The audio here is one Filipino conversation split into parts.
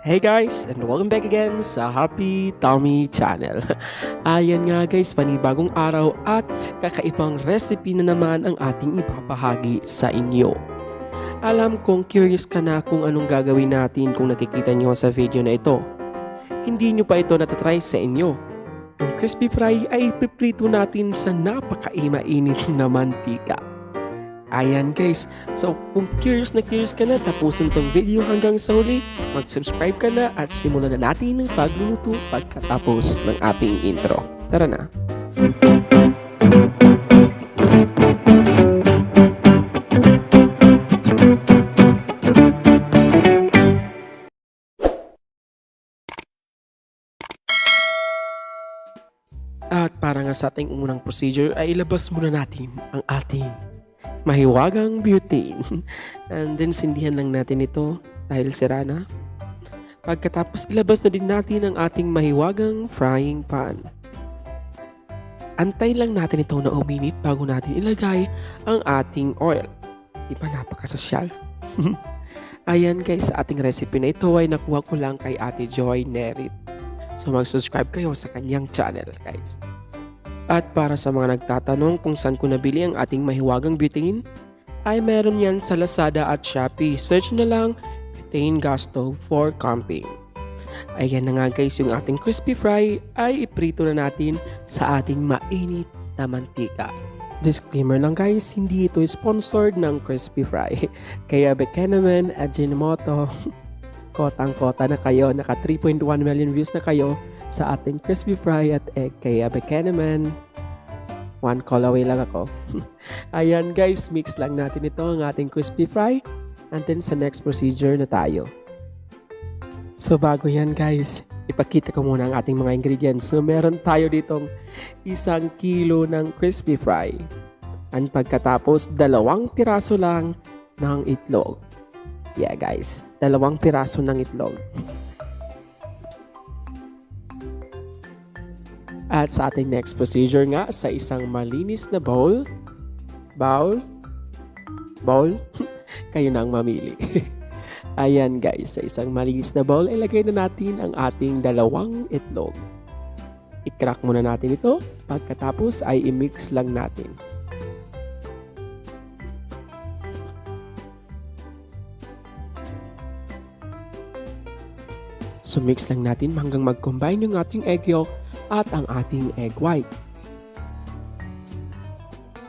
Hey guys, and welcome back again sa Happy Tommy Channel. Ayan nga guys, panibagong araw at kakaibang recipe na naman ang ating ipapahagi sa inyo. Alam kong curious ka na kung anong gagawin natin kung nakikita nyo sa video na ito. Hindi nyo pa ito natatry sa inyo. Ang crispy fry ay ipiprito natin sa napakainit na mantika. Ayan guys, so kung curious ka na, tapusin tong video hanggang sa huli, mag-subscribe ka na at simulan na natin ang pagluluto pagkatapos ng ating intro. Tara na! At para nga sa ating unang procedure ay ilabas muna natin ang ating mahiwagang butane. And then sindihan lang natin ito dahil sira na. Pagkatapos ilabas na din natin ang ating mahiwagang frying pan. Antayin lang natin ito na uminit bago natin ilagay ang ating oil. Di ba napakasosyal? Ayan guys, sa ating recipe na ito ay nakuha ko lang kay Ate Joy Nerit. So mag-subscribe kayo sa kanyang channel guys. At para sa mga nagtatanong kung saan ko nabili ang ating mahiwagang butane, ay meron yan sa Lazada at Shopee. Search na lang butane gas stove for camping. Ayan na nga guys, yung ating crispy fry ay iprito na natin sa ating mainit na mantika. Disclaimer lang guys, hindi ito sponsored ng crispy fry. Kaya baka naman, Ajinomoto, kotang-kota na kayo, naka 3.1 million views na kayo sa ating crispy fry at egg. Kaya baka naman, one call away lang ako. Ayan guys, mix lang natin ito ang ating crispy fry. And then sa next procedure na tayo. So bago yan guys, ipakita ko muna ang ating mga ingredients. So meron tayo ditong 1 kilo ng crispy fry. And pagkatapos, 2 piraso lang ng itlog. Yeah guys, 2 piraso ng itlog. At sa ating next procedure nga, sa isang malinis na bowl, kayo na ang mamili. Ayan guys, sa isang malinis na bowl, ilagay na natin ang ating 2 itlog. I-crack muna natin ito, pagkatapos ay i-mix lang natin. So mix lang natin hanggang mag-combine yung ating egg yolk at ang ating egg white.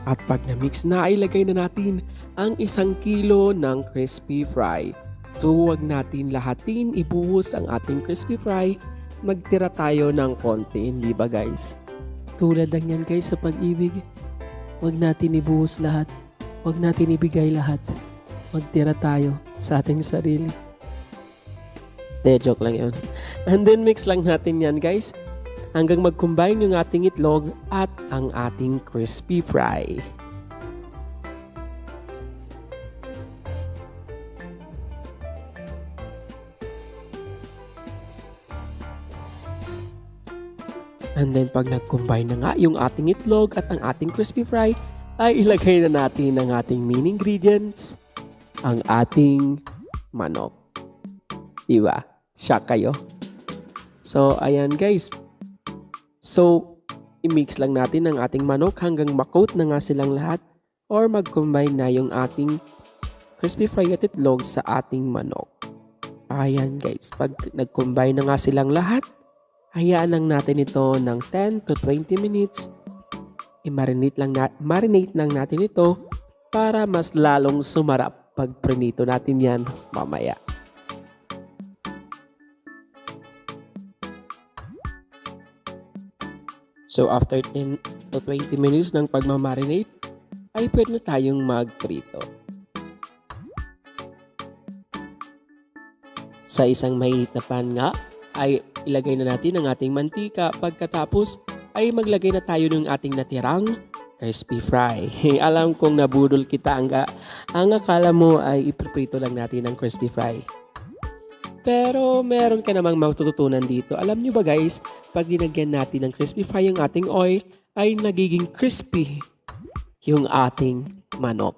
At pag na-mix na, ilagay na natin ang 1 kilo ng crispy fry. So huwag natin lahatin, ibuhos ang ating crispy fry. Magtira tayo ng konti, hindi ba guys? Tulad lang yan guys sa pag-ibig. Huwag natin ibuhos lahat. Huwag natin ibigay lahat. Magtira tayo sa ating sarili. Joke lang yun. And then mix lang natin yan guys hanggang mag-combine yung ating itlog at ang ating crispy fry. And then pag nag-combine na nga yung ating itlog at ang ating crispy fry, ay ilagay na natin ang ating main ingredients, ang ating manok. Diba? Shock kayo? So, ayan guys. So, i-mix lang natin ang ating manok hanggang makoat na nga silang lahat or mag-combine na yung ating crispy fry at itlog sa ating manok. Ayan guys. Pag nag-combine na nga silang lahat, hayaan lang natin ito ng 10 to 20 minutes. I-marinate lang natin ito para mas lalong sumarap pag prinito natin yan mamaya. So after 10 to 20 minutes ng pagmamarinate, ay pwede na tayong magprito. Sa isang mainit na pan nga, ay ilagay na natin ang ating mantika. Pagkatapos, ay maglagay na tayo ng ating natirang crispy fry. Alam kong nabudol kita, ang akala mo ay ipiprito lang natin ang crispy fry. Pero meron ka namang matututunan dito. Alam nyo ba guys, pag dinagyan natin ng crispy fry yung ating oil, ay nagiging crispy yung ating manok.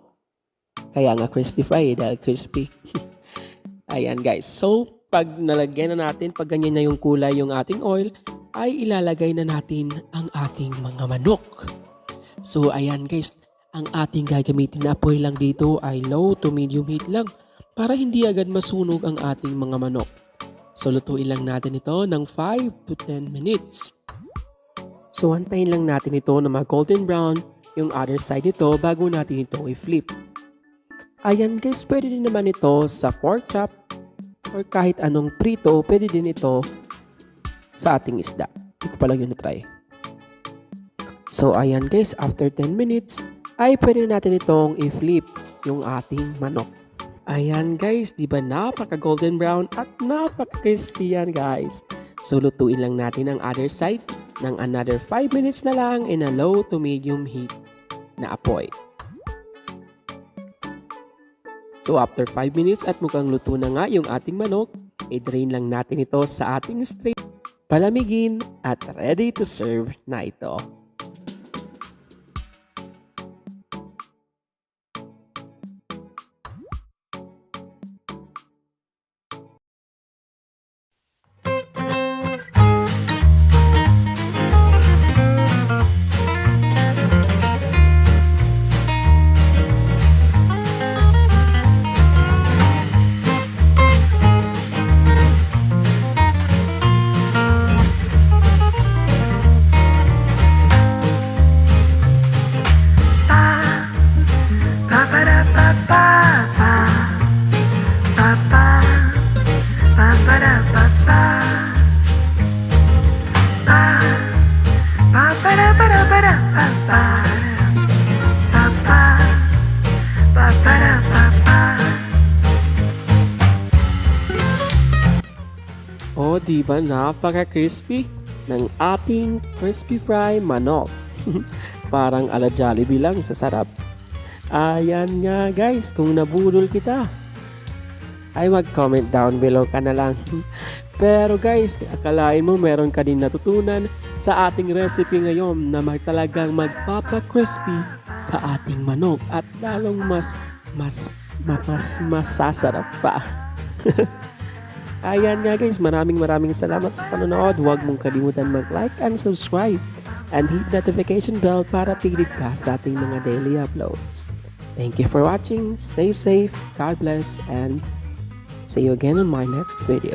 Kaya nga crispy fry dahil crispy. Ayan guys. So, Pag nalagyan na natin, pag ganyan na yung kulay yung ating oil, ay ilalagay na natin ang ating mga manok. So ayan guys, ang ating gagamitin na apoy lang dito ay low to medium heat lang para hindi agad masunog ang ating mga manok. So lutuin lang natin ito ng 5 to 10 minutes. So antayin lang natin ito na mag-golden brown yung other side nito bago natin ito i-flip. Ayan guys, pwede din naman ito sa pork chop or kahit anong prito, pwede din ito sa ating isda. Hindi ko pa lang yun na-try. So ayan guys, after 10 minutes ay pwede natin itong i-flip yung ating manok. Ayan guys, di ba napaka golden brown at napaka crispy yan guys. So lutuin lang natin ang other side ng another 5 minutes na lang in a low to medium heat na apoy. So after 5 minutes at mukhang luto na nga yung ating manok, i-drain lang natin ito sa ating strainer, palamigin at ready to serve na ito. O, diba napaka-crispy ng ating crispy fry manok. Parang ala Jollibee lang sa sarap. Ayan nga guys, kung nabudol kita, ay mag-comment down below ka na lang. Pero guys, akalain mo meron ka din natutunan sa ating recipe ngayon na talagang magpapa-crispy sa ating manok at lalong mas masasarap pa. Ayan nga guys, maraming salamat sa panonood. Huwag mong kalimutan mag-like and subscribe and hit notification bell para updated ka sa ating mga daily uploads. Thank you for watching. Stay safe, God bless, and see you again on my next video.